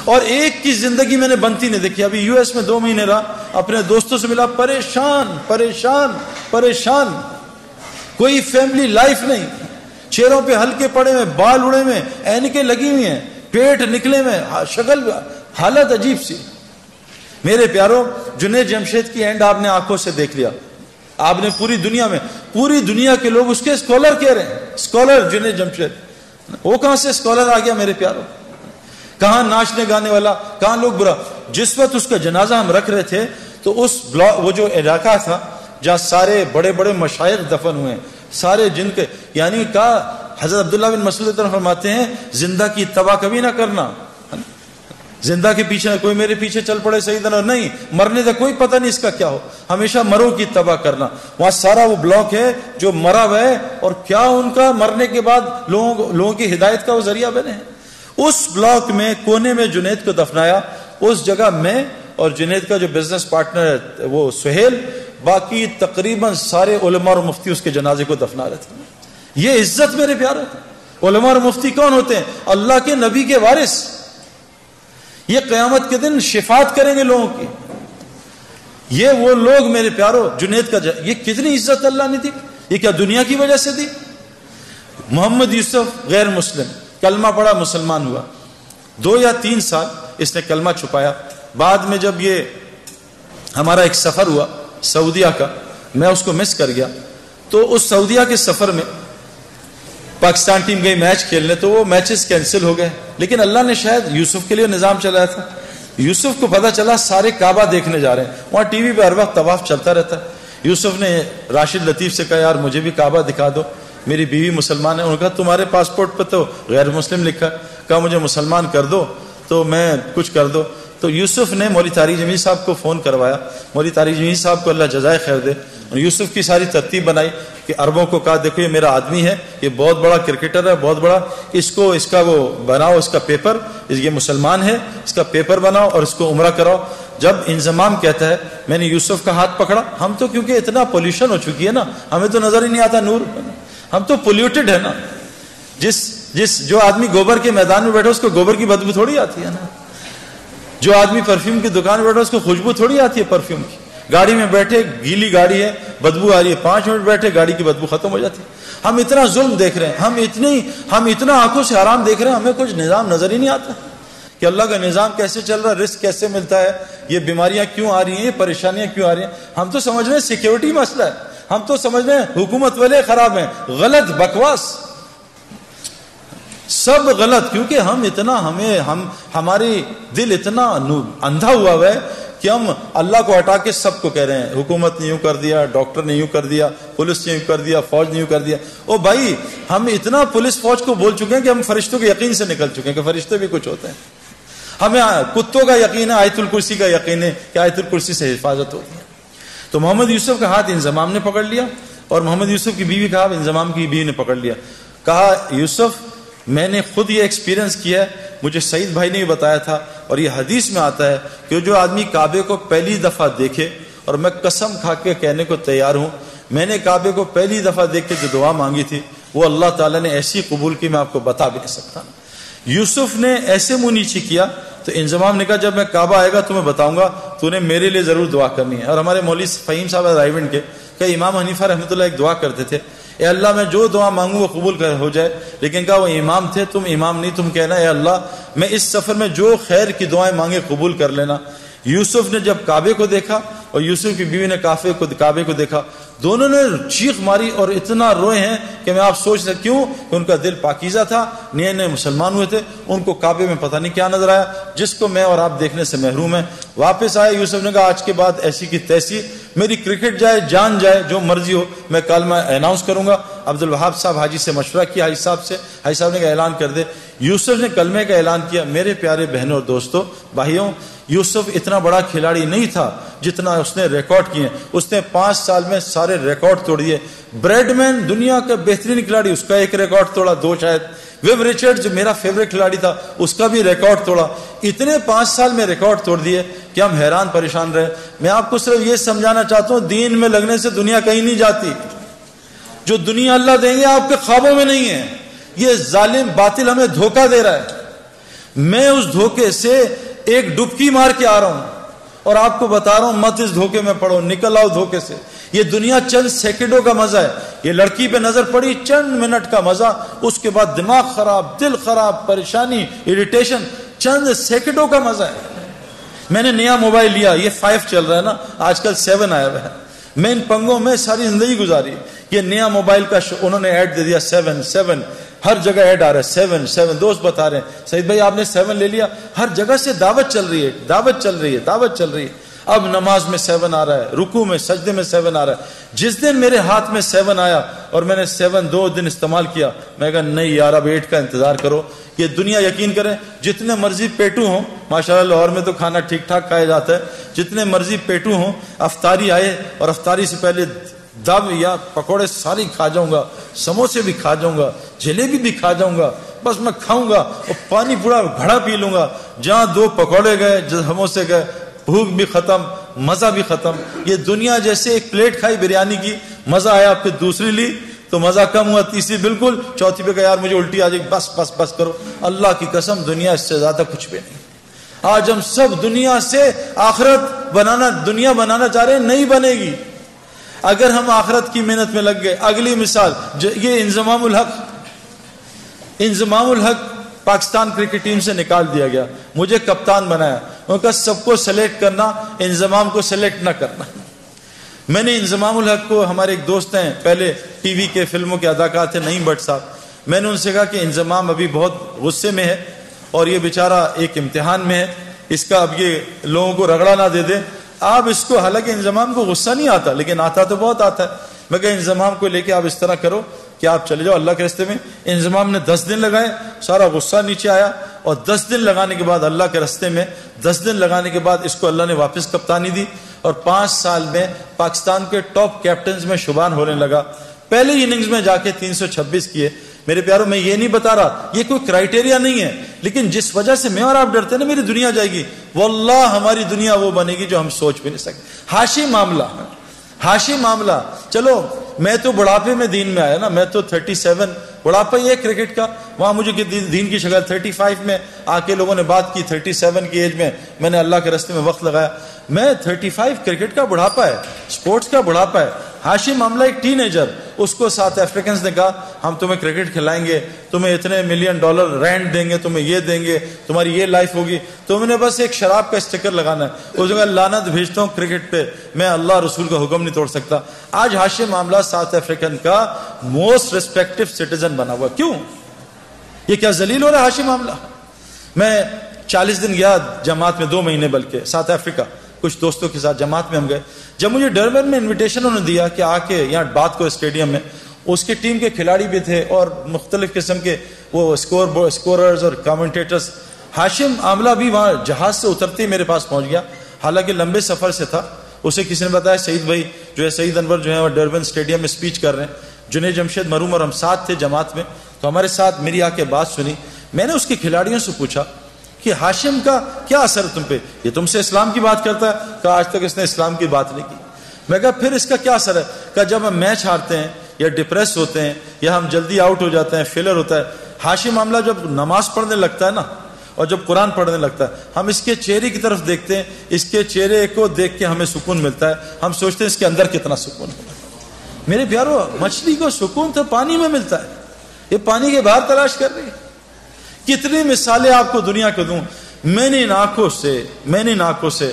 اور ایک کی زندگی میں نے بنتی نہیں دیکھی. ابھی یو ایس میں 2 مہینے رہا, اپنے دوستوں سے ملا, پریشان پریشان پریشان, کوئی فیملی لائف نہیں, چہروں پہ ہلکے پڑے ہوئے, بال اڑے ہوئے, اینکیں لگی ہوئی ہیں, پیٹ نکلے ہوئے, شکل حالت عجیب سی. میرے پیاروں, جنید جمشید کی اینڈ آپ نے آنکھوں سے دیکھ لیا. آپ نے پوری دنیا کے لوگ اس کے اسکالر کہہ رہے ہیں, اسکالر جنید جمشید. وہ کہاں سے اسکالر آ گیا میرے پیاروں؟ کہاں ناچنے گانے والا, کہاں لوگ برا. جس وقت اس کا جنازہ ہم رکھ رہے تھے تو اس وہ جو علاقہ تھا جہاں سارے بڑے بڑے مشائخ دفن ہوئے ہیں, سارے جن کے, یعنی کہا حضرت عبداللہ بن مسعود فرماتے ہیں زندہ کی اتباع کبھی نہ کرنا. زندہ کے پیچھے کوئی میرے پیچھے چل پڑے سیدنا, نہیں, مرنے کا کوئی پتہ نہیں اس کا کیا ہو, ہمیشہ مروں کی اتباع کرنا. وہاں سارا وہ بلاک ہے جو مرا ہوا ہے, اور کیا ان کا مرنے کے بعد لوگوں کی ہدایت کا وہ ذریعہ بنے ہیں. اس بلاک میں کونے میں جنید کو دفنایا. اس جگہ میں اور جنید کا جو بزنس پارٹنر ہے وہ سہیل, باقی تقریباً سارے علماء اور مفتی اس کے جنازے کو دفنا رہے تھے. یہ عزت میرے پیارے. علماء اور مفتی کون ہوتے ہیں؟ اللہ کے نبی کے وارث. یہ قیامت کے دن شفاعت کریں گے لوگوں کی. یہ وہ لوگ میرے پیارو, جنید کا یہ کتنی عزت اللہ نے دی. یہ کیا دنیا کی وجہ سے دی؟ محمد یوسف غیر مسلم, کلمہ پڑھا, مسلمان ہوا, 2 یا 3 سال اس نے کلمہ چھپایا. بعد میں جب یہ ہمارا ایک سفر ہوا سعودیہ کا, میں اس کو مس کر گیا, تو اس سعودیہ کے سفر میں پاکستان ٹیم گئی میچ کھیلنے, تو وہ میچز کینسل ہو گئے. لیکن اللہ نے شاید یوسف کے لیے نظام چلایا تھا. یوسف کو پتا چلا سارے کعبہ دیکھنے جا رہے ہیں, وہاں ٹی وی پہ ہر وقت طواف چلتا رہتا ہے. یوسف نے راشد لطیف سے کہا یار مجھے بھی کعبہ دکھا دو, میری بیوی مسلمان ہے. انہوں نے کہا تمہارے پاسپورٹ پہ تو غیر مسلم لکھا ہے. کہا مجھے مسلمان کر دو تو میں کچھ کر دو. تو یوسف نے مولوی طارق جمیل صاحب کو فون کروایا. مولوی طارق جمیل صاحب کو اللہ جزائے خیر دے. یوسف کی ساری ترتیب بنائی کہ عربوں کو کہا دیکھو یہ میرا آدمی ہے, یہ بہت بڑا کرکٹر ہے, بہت بڑا, اس کا وہ بناؤ, اس کا پیپر, یہ مسلمان ہے, اس کا پیپر بناؤ اور اس کو عمرہ کراؤ. جب انضمام کہتا ہے میں نے یوسف کا ہاتھ پکڑا. ہم تو کیونکہ اتنا پولیوشن ہو چکی ہے نا, ہمیں تو نظر ہی نہیں آتا نور, ہم تو پولیوٹڈ ہے نا. جو آدمی گوبر کے میدان میں بیٹھا اس کو گوبر کی بدبو تھوڑی آتی ہے نا. جو آدمی پرفیوم کی دکان میں بیٹھا اس کو خوشبو تھوڑی آتی ہے پرفیوم کی. گاڑی میں بیٹھے, گیلی گاڑی ہے, بدبو آ رہی ہے, 5 منٹ بیٹھے گاڑی کی بدبو ختم ہو جاتی ہے. ہم اتنا ظلم دیکھ رہے ہیں, ہم اتنا آنکھوں سے حرام دیکھ رہے ہیں, ہمیں کچھ نظام نظر ہی نہیں آتا کہ اللہ کا نظام کیسے چل رہا ہے, رزق کیسے ملتا ہے, یہ بیماریاں کیوں آ رہی ہیں, یہ پریشانیاں کیوں آ رہی ہیں. ہم تو سمجھ رہے ہیں سیکیورٹی مسئلہ ہے, ہم تو سمجھ رہے ہیں حکومت والے خراب ہیں. غلط, بکواس, سب غلط. کیونکہ ہماری دل اتنا اندھا ہوا ہے کہ ہم اللہ کو ہٹا کے سب کو کہہ رہے ہیں حکومت نے یوں کر دیا, ڈاکٹر نے یوں کر دیا, پولیس نے یوں کر دیا, فوج نے یوں کر دیا. او بھائی, ہم اتنا پولیس فوج کو بول چکے ہیں کہ ہم فرشتوں کے یقین سے نکل چکے ہیں کہ فرشتے بھی کچھ ہوتے ہیں. ہمیں کتوں کا یقین ہے, آیت الکرسی کا یقین ہے کہ آیت الکرسی سے حفاظت ہوتی ہے. تو محمد یوسف کا ہاتھ انضمام نے پکڑ لیا, اور محمد یوسف کی بیوی کا ہاتھ انضمام کی بیوی نے پکڑ لیا. کہا یوسف میں نے خود یہ ایکسپیرینس کیا ہے, مجھے سعید بھائی نے بھی بتایا تھا, اور یہ حدیث میں آتا ہے کہ جو آدمی کعبے کو پہلی دفعہ دیکھے, اور میں قسم کھا کے کہنے کو تیار ہوں, میں نے کعبے کو پہلی دفعہ دیکھ کے جو دعا مانگی تھی وہ اللہ تعالیٰ نے ایسی قبول کی میں آپ کو بتا بھی نہیں سکتا. یوسف نے ایسے منہ نیچے کیا تو انضمام نے کہا جب میں کعبہ آئے گا تمہیں بتاؤں گا, تو نے میرے لیے ضرور دعا کرنی ہے. اور ہمارے مولوی فہیم صاحب رائیونڈ کے کہ امام حنیفہ رحمۃ اللہ ایک دعا کرتے تھے, اے اللہ میں جو دعا مانگوں وہ قبول ہو جائے. لیکن کہا وہ امام تھے, تم امام نہیں, تم کہنا اے اللہ میں اس سفر میں جو خیر کی دعائیں مانگے قبول کر لینا. یوسف نے جب کعبے کو دیکھا اور یوسف کی بیوی نے کعبے کو دیکھا, دونوں نے چیخ ماری اور اتنا روئے ہیں کہ میں آپ سوچ سکتے کیوں, کہ ان کا دل پاکیزہ تھا, نئے نئے مسلمان ہوئے تھے, ان کو کعبے میں پتہ نہیں کیا نظر آیا جس کو میں اور آپ دیکھنے سے محروم ہیں. واپس آئے, یوسف نے کہا آج کے بعد ایسی کی تیسی, میری کرکٹ جائے, جان جائے, جو مرضی ہو, میں کلمہ اناؤنس کروں گا. عبد الوہاب صاحب حاجی سے مشورہ کیا, حاجی صاحب نے کہا اعلان کر دے. یوسف نے کلمے کا اعلان کیا. میرے پیارے بہنوں اور دوستوں, بھائیوں, یوسف اتنا بڑا کھلاڑی نہیں تھا جتنا اس نے ریکارڈ کیے. اس نے 5 سال میں سارے ریکارڈ توڑ دیے. بریڈ مین دنیا کا بہترین کھلاڑی, اس کا ایک ریکارڈ توڑا, 2 شاید. ویب ریچرڈ جو میرا فیوریٹ کھلاڑی تھا اس کا بھی ریکارڈ توڑا. اتنے 5 سال میں ریکارڈ توڑ دیے کہ ہم حیران پریشان رہے. میں آپ کو صرف یہ سمجھانا چاہتا ہوں, دین میں لگنے سے دنیا کہیں نہیں جاتی. جو دنیا اللہ دیں گے آپ کے خوابوں میں نہیں ہے. یہ ظالم باطل ہمیں دھوکہ دے رہا ہے. میں اس دھوکے سے ایک ڈبکی مار کے آ رہا ہوں اور آپ کو بتا رہا ہوں مت اس دھوکے میں پڑو، نکل آؤ دھوکے سے. یہ دنیا چند سیکنڈوں کا مزہ ہے. یہ لڑکی پہ نظر پڑی، چند منٹ کا مزہ، اس کے بعد دماغ خراب، دل خراب، پریشانی، اریٹیشن، چند سیکنڈوں کا مزہ ہے. میں نے نیا موبائل لیا، یہ 5 چل رہا ہے نا، آج کل 7 آیا ہوا ہے. میں ان پنگوں میں ساری زندگی گزاری. یہ نیا موبائل کا انہوں نے ایڈ دے دیا 7 ہر جگہ ایڈ آ رہا ہے 7. دوست بتا رہے ہیں سعید بھائی آپ نے 7 لے لیا. ہر جگہ سے دعوت چل رہی ہے، دعوت چل رہی ہے، دعوت چل رہی ہے. اب نماز میں 7 آ رہا ہے، رکوع میں سجدے میں 7 آ رہا ہے. جس دن میرے ہاتھ میں 7 آیا اور میں نے 7 2 دن استعمال کیا، میں کہا نہیں یار اب 8 کا انتظار کرو. یہ دنیا یقین کریں جتنے مرضی پیٹو ہوں، ماشاءاللہ لاہور میں تو کھانا ٹھیک ٹھاک کھایا جاتا ہے، جتنے مرضی پیٹو ہوں، افطاری آئے اور افطاری سے پہلے دب یا پکوڑے ساری کھا جاؤں گا، سموسے بھی کھا جاؤں گا، جلیبی بھی کھا جاؤں گا، بس میں کھاؤں گا اور پانی پورا گھڑا پی لوں گا. جہاں 2 پکوڑے گئے، سموسے گئے، بھوک بھی ختم، مزہ بھی ختم. یہ دنیا جیسے ایک پلیٹ کھائی بریانی کی، مزہ آیا، پھر دوسری لی تو مزہ کم ہوا، تیسری بالکل، چوتھی پہ کہا یار مجھے الٹی آ جائے، بس بس بس کرو. اللہ کی قسم دنیا اس سے زیادہ کچھ بھی نہیں. آج ہم سب دنیا سے آخرت بنانا، دنیا بنانا چاہ رہے ہیں، نہیں بنے گی اگر ہم آخرت کی محنت میں لگ گئے. اگلی مثال یہ انضمام الحق پاکستان کرکٹ ٹیم سے نکال دیا گیا، مجھے کپتان بنایا. ان کا سب کو سلیکٹ کرنا، انضمام کو سلیکٹ نہ کرنا. میں نے انضمام الحق کو، ہمارے ایک دوست ہیں پہلے ٹی وی کے فلموں کے اداکار تھے نعیم بٹ صاحب، میں نے ان سے کہا کہ انضمام ابھی بہت غصے میں ہے اور یہ بیچارہ ایک امتحان میں ہے، اس کا اب یہ لوگوں کو رگڑا نہ دے دے. آپ اس کو، حالانکہ انضمام کو غصہ نہیں آتا لیکن آتا تو بہت آتا ہے. میں کہا انضمام کو لے کے آپ اس طرح کرو کہ آپ چلے جاؤ اللہ کے راستے میں. انضمام نے 10 دن لگائے، سارا غصہ نیچے آیا اور 10 دن لگانے کے بعد اللہ کے راستے میں 10 دن لگانے کے بعد اس کو اللہ نے واپس کپتانی دی اور 5 سال میں پاکستان کے ٹاپ کیپٹنز میں شمار ہونے لگا. پہلے اننگز میں جا کے 326 کیے. میرے پیاروں میں یہ نہیں بتا رہا یہ کوئی کرائٹیریا نہیں ہے، لیکن جس وجہ سے میں اور آپ ڈرتے ہیں نا میری دنیا جائے گی، واللہ ہماری دنیا وہ بنے گی جو ہم سوچ بھی نہیں سکتے. حاشی معاملہ. چلو میں تو بڑھاپے میں دین میں آیا نا، میں تو 37 بڑھاپا ہی ہے کرکٹ کا. وہاں مجھے دین کی شکل 35 میں آ کے لوگوں نے بات کی، 37 کی ایج میں نے اللہ کے راستے میں وقت لگایا. میں 35 کرکٹ کا بڑھاپا ہے، سپورٹس کا بڑھاپا ہے. حاشی معاملہ ایک ٹین ایجر، اس کو ساؤتھ افریکنز نے کہا ہم تمہیں کرکٹ کھلائیں گے، تمہیں اتنے $1 ملین رینٹ دیں گے، تمہیں یہ دیں گے، تمہاری یہ لائف ہوگی، تم نے بس ایک شراب کا اسٹیکر لگانا ہے. اس نے کہا لعنت بھیجتا ہوں کرکٹ پہ، میں اللہ رسول کا حکم نہیں توڑ سکتا. آج حاشی معاملہ ساؤتھ افریکن کا موسٹ ریسپیکٹو سٹیزن بنا ہوا. کیوں؟ یہ کیا ذلیل ہو رہا ہے حاشی معاملہ؟ میں 40 دن گیا جماعت میں، 2 مہینے بلکہ، ساؤتھ افریقہ، کچھ دوستوں کے ساتھ جماعت میں ہم گئے. جب مجھے ڈربن میں انویٹیشن انہوں نے دیا کہ آ کے یہاں بات کو اسٹیڈیم میں، اس کی ٹیم کے کھلاڑی بھی تھے اور مختلف قسم کے وہ اسکوررز اور کامنٹیٹرز. ہاشم عاملہ بھی وہاں جہاز سے اترتے ہی میرے پاس پہنچ گیا، حالانکہ لمبے سفر سے تھا. اسے کسی نے بتایا سعید بھائی جو ہے، سعید انور جو ہے وہ ڈربن اسٹیڈیم میں اسپیچ کر رہے ہیں. جنید جمشید مرحوم اور ہم ساتھ تھے جماعت میں، تو ہمارے ساتھ میری آ کے بات سنی. میں نے اس کے کھلاڑیوں سے پوچھا کہ ہاشم کا کیا اثر ہے تم پہ؟ یہ تم سے اسلام کی بات کرتا ہے؟ کہا آج تک اس نے اسلام کی بات نہیں کی. میں کہا پھر اس کا کیا اثر ہے؟ کہا جب ہم میچ ہارتے ہیں یا ڈپریس ہوتے ہیں یا ہم جلدی آؤٹ ہو جاتے ہیں، فیلر ہوتا ہے، ہاشم معاملہ جب نماز پڑھنے لگتا ہے نا اور جب قرآن پڑھنے لگتا ہے، ہم اس کے چہرے کی طرف دیکھتے ہیں، اس کے چہرے کو دیکھ کے ہمیں سکون ملتا ہے. ہم سوچتے ہیں اس کے اندر کتنا سکون ہے. میرے پیارو، مچھلی کو سکون تو پانی میں ملتا ہے، یہ پانی کے باہر تلاش کر رہی ہے. کتنی مثالیں آپ کو دنیا کو دوں. میں نے ان آنکھوں سے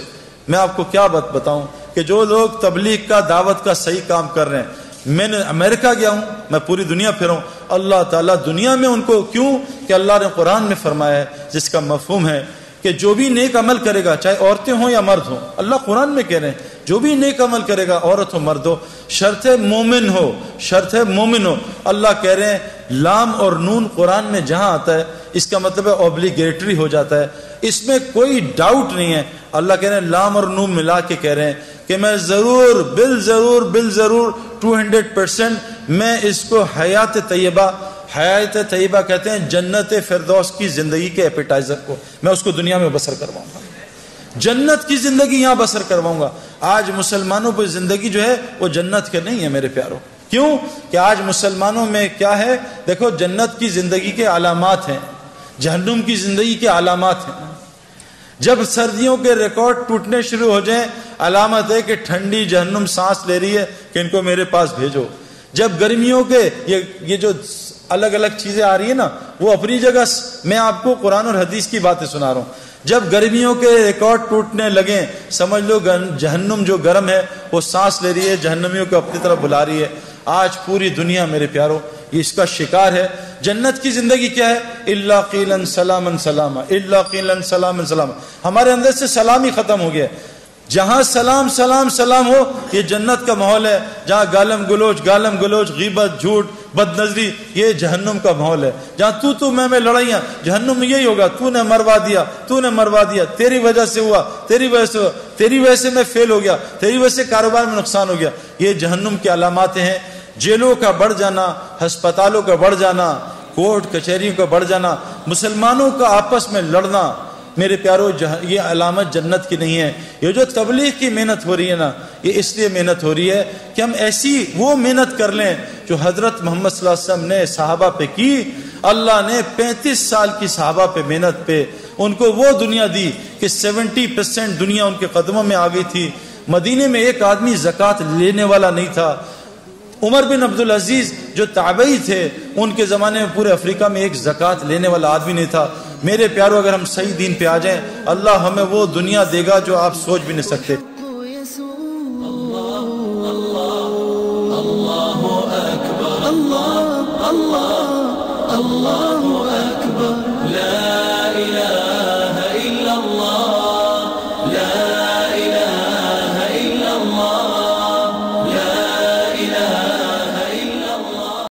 میں آپ کو کیا بتاؤں کہ جو لوگ تبلیغ کا، دعوت کا صحیح کام کر رہے ہیں. میں نے امریکہ گیا ہوں، میں پوری دنیا پھرا ہوں. اللہ تعالیٰ دنیا میں ان کو، کیوں کہ اللہ نے قرآن میں فرمایا ہے جس کا مفہوم ہے کہ جو بھی نیک عمل کرے گا، چاہے عورتیں ہوں یا مرد ہوں، اللہ قرآن میں کہہ رہے ہیں جو بھی نیک عمل کرے گا، عورت ہو مرد ہو، شرط مومن ہو. اللہ کہہ رہے ہیں لام اور نون قرآن میں جہاں آتا ہے اس کا مطلب ہے اوبلیگیٹری ہو جاتا ہے، اس میں کوئی ڈاؤٹ نہیں ہے. اللہ کہہ رہے ہیں لام اور نون ملا کے کہہ رہے ہیں کہ میں ضرور بالضرور 200% میں اس کو حیات طیبہ کہتے ہیں جنت فردوس کی زندگی کے ایپیٹائزر کو، میں اس کو دنیا میں بسر کرواؤں گا، جنت کی زندگی یہاں بسر کرواؤں گا. آج مسلمانوں پہ زندگی جو ہے وہ جنت کے نہیں ہے میرے پیاروں. کیوں کہ آج مسلمانوں میں کیا ہے؟ دیکھو جنت کی زندگی کے علامات ہیں. جہنم کی زندگی کے علامات ہیں. جب سردیوں کے ریکارڈ ٹوٹنے شروع ہو جائیں علامت ہے کہ ٹھنڈی جہنم سانس لے رہی ہے کہ ان کو میرے پاس بھیجو. جب گرمیوں کے یہ جو الگ الگ چیزیں آ رہی ہیں نا وہ اپنی جگہ، میں آپ کو قرآن اور حدیث کی باتیں سنا رہا ہوں. جب گرمیوں کے ریکارڈ ٹوٹنے لگیں سمجھ لو جہنم جو گرم ہے وہ سانس لے رہی ہے، جہنمیوں کو اپنی طرف بلا رہی ہے. آج پوری دنیا میرے پیاروں یہ اس کا شکار ہے. جنت کی زندگی کیا ہے؟ الا قیلا سلاما سلاما، الا قیلا سلاما سلاما. ہمارے اندر سے سلام ہی ختم ہو گیا. جہاں سلام سلام سلام ہو یہ جنت کا ماحول ہے. جہاں گالم گلوچ غیبت جھوٹ بد نظری یہ جہنم کا ماحول ہے. جہاں تو میں لڑائیاں جہنم میں یہی ہوگا. تو نے مروا دیا تیری وجہ سے ہوا، تیری وجہ سے میں فیل ہو گیا، تیری وجہ سے کاروبار میں نقصان ہو گیا. یہ جہنم کی علامات ہیں. جیلوں کا بڑھ جانا، ہسپتالوں کا بڑھ جانا، کورٹ کچہریوں کا بڑھ جانا، مسلمانوں کا آپس میں لڑنا، میرے پیارو یہ علامت جنت کی نہیں ہے. یہ جو تبلیغ کی محنت ہو رہی ہے نا یہ اس لیے محنت ہو رہی ہے کہ ہم ایسی وہ محنت کر لیں جو حضرت محمد صلی اللہ علیہ وسلم نے صحابہ پہ کی. اللہ نے 35 سال کی صحابہ پہ محنت پہ ان کو وہ دنیا دی کہ 70% دنیا ان کے قدموں میں آ گئی تھی. مدینے میں ایک آدمی زکوٰۃ لینے والا نہیں تھا. عمر بن عبدالعزیز جو تابعی تھے ان کے زمانے میں پورے افریقہ میں ایک زکوٰۃ لینے والا آدمی نہیں تھا. میرے پیارو اگر ہم صحیح دین پہ آ جائیں اللہ ہمیں وہ دنیا دے گا جو آپ سوچ بھی نہیں سکتے. اللہ اکبر.